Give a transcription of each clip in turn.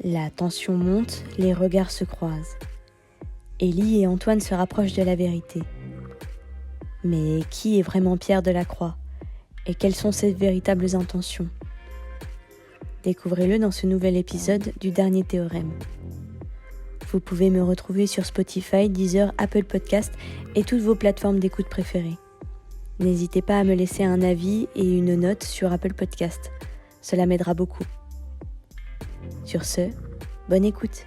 La tension monte, les regards se croisent. Élie et Antoine se rapprochent de la vérité. Mais qui est vraiment Pierre Delacroix? Et quelles sont ses véritables intentions? Découvrez-le dans ce nouvel épisode du Dernier Théorème. Vous pouvez me retrouver sur Spotify, Deezer, Apple Podcast et toutes vos plateformes d'écoute préférées. N'hésitez pas à me laisser un avis et une note sur Apple Podcast. Cela m'aidera beaucoup. Sur ce, bonne écoute.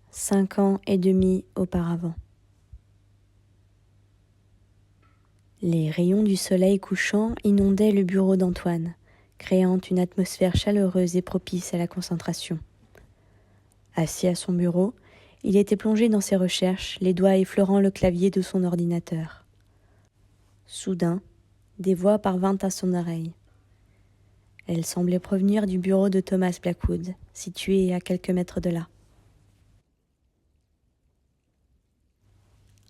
« 5 ans et demi auparavant. Les rayons du soleil couchant inondaient le bureau d'Antoine, créant une atmosphère chaleureuse et propice à la concentration. Assis à son bureau, il était plongé dans ses recherches, les doigts effleurant le clavier de son ordinateur. Soudain, des voix parvinrent à son oreille. Elles semblaient provenir du bureau de Thomas Blackwood, situé à quelques mètres de là.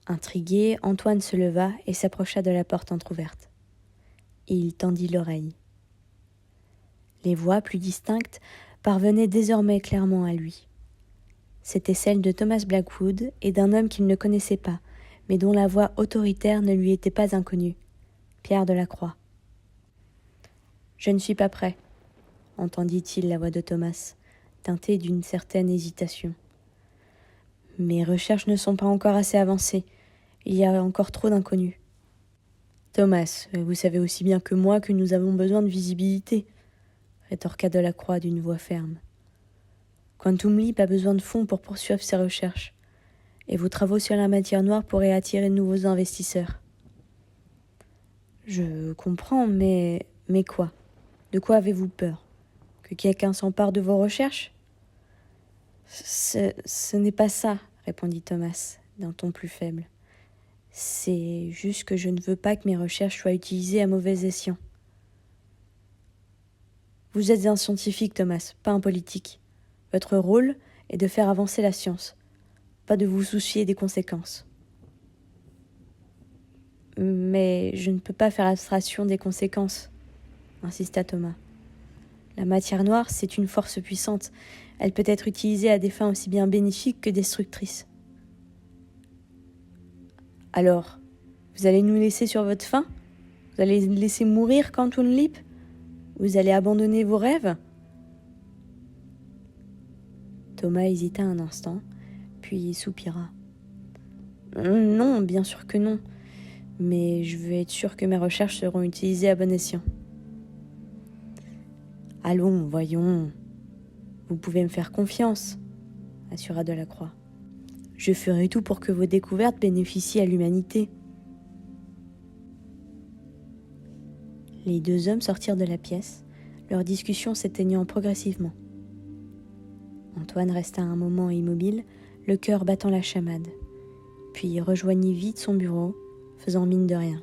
Intrigué, Antoine se leva et s'approcha de la porte entr'ouverte. Il tendit l'oreille. Les voix, plus distinctes, parvenaient désormais clairement à lui. C'étaient celles de Thomas Blackwood et d'un homme qu'il ne connaissait pas, mais dont la voix autoritaire ne lui était pas inconnue, Pierre Delacroix. « Je ne suis pas prêt », entendit-il la voix de Thomas, teintée d'une certaine hésitation. « Mes recherches ne sont pas encore assez avancées. Il y a encore trop d'inconnus. »« Thomas, vous savez aussi bien que moi que nous avons besoin de visibilité, » rétorqua Delacroix d'une voix ferme. Quantum Leap a besoin de fonds pour poursuivre ses recherches, et vos travaux sur la matière noire pourraient attirer de nouveaux investisseurs. Je comprends, mais quoi? De quoi avez-vous peur? Que quelqu'un s'empare de vos recherches? Ce n'est pas ça, répondit Thomas, d'un ton plus faible. C'est juste que je ne veux pas que mes recherches soient utilisées à mauvais escient. Vous êtes un scientifique, Thomas, pas un politique. Votre rôle est de faire avancer la science, pas de vous soucier des conséquences. Mais je ne peux pas faire abstraction des conséquences, insista Thomas. La matière noire, c'est une force puissante. Elle peut être utilisée à des fins aussi bien bénéfiques que destructrices. Alors, vous allez nous laisser sur votre faim? Vous allez laisser mourir Quantum Leap? Vous allez abandonner vos rêves? Thomas hésita un instant, puis soupira. Non, bien sûr que non, mais je veux être sûr que mes recherches seront utilisées à bon escient. Allons, voyons. Vous pouvez me faire confiance, assura Delacroix. Je ferai tout pour que vos découvertes bénéficient à l'humanité. Les deux hommes sortirent de la pièce, leur discussion s'éteignant progressivement. Antoine resta un moment immobile, le cœur battant la chamade, puis rejoignit vite son bureau, faisant mine de rien.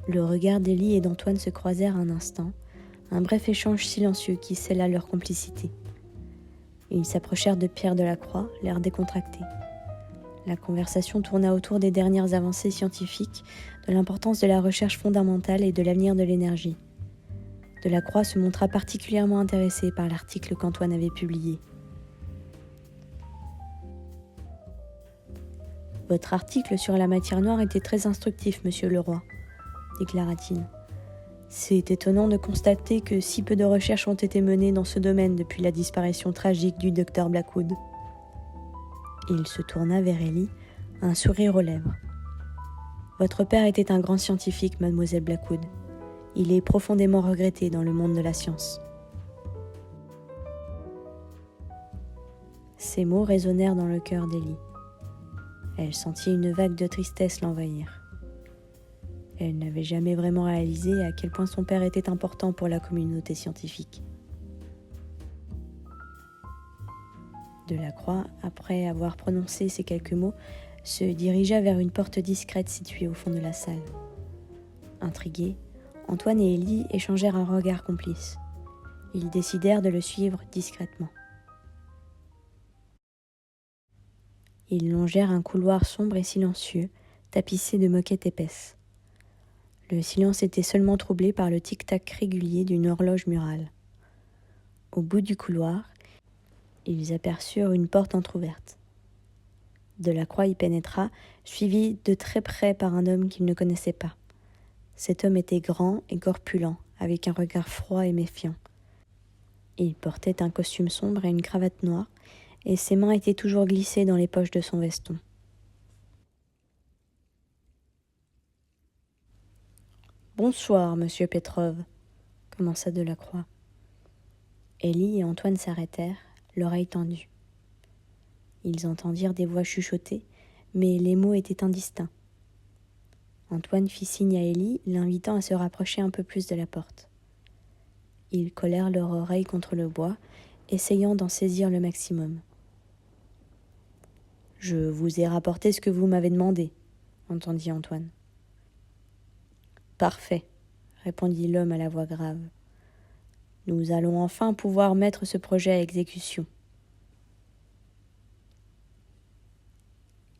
Le regard d'Élie et d'Antoine se croisèrent un instant, un bref échange silencieux qui scella leur complicité. Ils s'approchèrent de Pierre Delacroix, l'air décontracté. La conversation tourna autour des dernières avancées scientifiques, de l'importance de la recherche fondamentale et de l'avenir de l'énergie. Delacroix se montra particulièrement intéressé par l'article qu'Antoine avait publié. « Votre article sur la matière noire était très instructif, monsieur Leroy, » déclara-t-il. « C'est étonnant de constater que si peu de recherches ont été menées dans ce domaine depuis la disparition tragique du docteur Blackwood. » Il se tourna vers Élie, un sourire aux lèvres. « Votre père était un grand scientifique, mademoiselle Blackwood. Il est profondément regretté dans le monde de la science. » Ces mots résonnèrent dans le cœur d'Élie. Elle sentit une vague de tristesse l'envahir. Elle n'avait jamais vraiment réalisé à quel point son père était important pour la communauté scientifique. Delacroix, après avoir prononcé ces quelques mots, se dirigea vers une porte discrète située au fond de la salle. Intrigués, Antoine et Élie échangèrent un regard complice. Ils décidèrent de le suivre discrètement. Ils longèrent un couloir sombre et silencieux, tapissé de moquettes épaisses. Le silence était seulement troublé par le tic-tac régulier d'une horloge murale. Au bout du couloir, ils aperçurent une porte entr'ouverte. Delacroix y pénétra, suivi de très près par un homme qu'il ne connaissait pas. Cet homme était grand et corpulent, avec un regard froid et méfiant. Il portait un costume sombre et une cravate noire, et ses mains étaient toujours glissées dans les poches de son veston. « Bonsoir, monsieur Petrov, » commença Delacroix. Élie et Antoine s'arrêtèrent, l'oreille tendue. Ils entendirent des voix chuchoter, mais les mots étaient indistincts. Antoine fit signe à Élie, l'invitant à se rapprocher un peu plus de la porte. Ils collèrent leurs oreilles contre le bois, essayant d'en saisir le maximum. « Je vous ai rapporté ce que vous m'avez demandé, » entendit Antoine. « Parfait, » répondit l'homme à la voix grave. « Nous allons enfin pouvoir mettre ce projet à exécution. »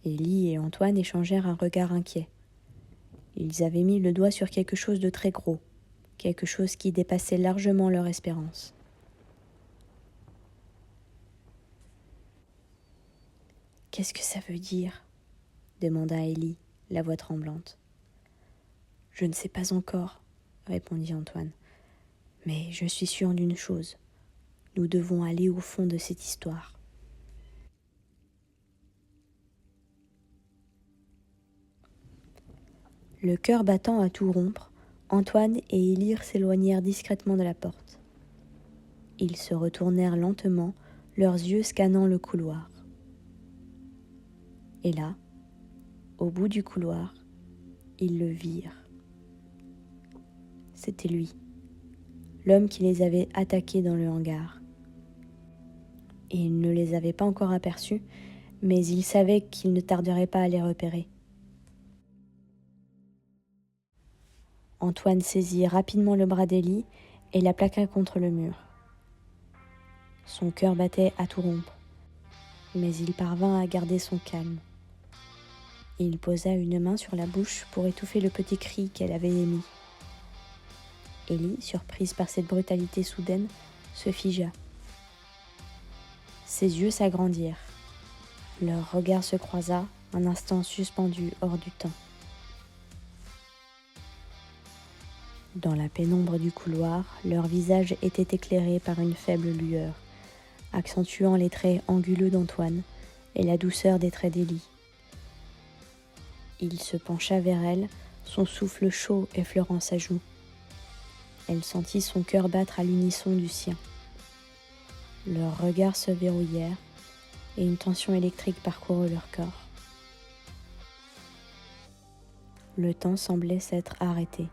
Élie et Antoine échangèrent un regard inquiet. Ils avaient mis le doigt sur quelque chose de très gros, quelque chose qui dépassait largement leur espérance. « Qu'est-ce que ça veut dire ?» demanda Élie, la voix tremblante. « Je ne sais pas encore, » répondit Antoine. « Mais je suis sûr d'une chose, nous devons aller au fond de cette histoire. » Le cœur battant à tout rompre, Antoine et Élie s'éloignèrent discrètement de la porte. Ils se retournèrent lentement, leurs yeux scannant le couloir. Et là, au bout du couloir, ils le virent. C'était lui, l'homme qui les avait attaqués dans le hangar. Et il ne les avait pas encore aperçus, mais il savait qu'il ne tarderait pas à les repérer. Antoine saisit rapidement le bras d'Élie et la plaqua contre le mur. Son cœur battait à tout rompre, mais il parvint à garder son calme. Il posa une main sur la bouche pour étouffer le petit cri qu'elle avait émis. Élie, surprise par cette brutalité soudaine, se figea. Ses yeux s'agrandirent. Leur regard se croisa, un instant suspendu hors du temps. Dans la pénombre du couloir, leurs visages étaient éclairés par une faible lueur, accentuant les traits anguleux d'Antoine et la douceur des traits d'Élie. Il se pencha vers elle, son souffle chaud effleurant sa joue. Elle sentit son cœur battre à l'unisson du sien. Leurs regards se verrouillèrent et une tension électrique parcourut leur corps. Le temps semblait s'être arrêté.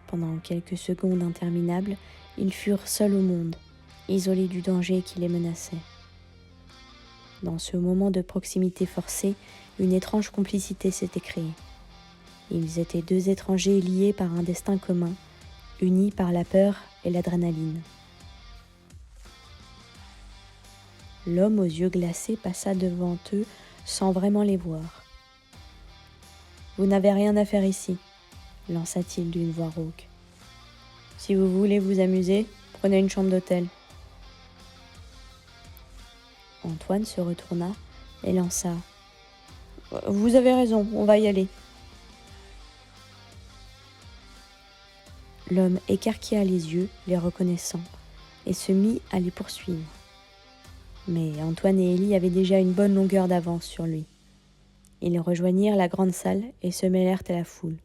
Pendant quelques secondes interminables, ils furent seuls au monde, isolés du danger qui les menaçait. Dans ce moment de proximité forcée, une étrange complicité s'était créée. Ils étaient deux étrangers liés par un destin commun, unis par la peur et l'adrénaline. L'homme aux yeux glacés passa devant eux sans vraiment les voir. « Vous n'avez rien à faire ici », lança-t-il d'une voix rauque. « Si vous voulez vous amuser, prenez une chambre d'hôtel. » Antoine se retourna et lança « Vous avez raison, on va y aller. » L'homme écarquilla les yeux, les reconnaissant, et se mit à les poursuivre. Mais Antoine et Élie avaient déjà une bonne longueur d'avance sur lui. Ils rejoignirent la grande salle et se mêlèrent à la foule.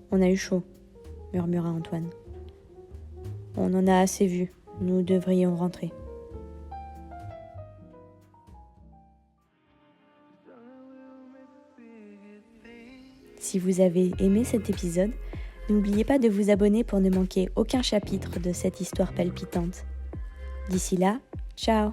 « On a eu chaud, » murmura Antoine. « On en a assez vu, nous devrions rentrer. » Si vous avez aimé cet épisode, n'oubliez pas de vous abonner pour ne manquer aucun chapitre de cette histoire palpitante. D'ici là, ciao!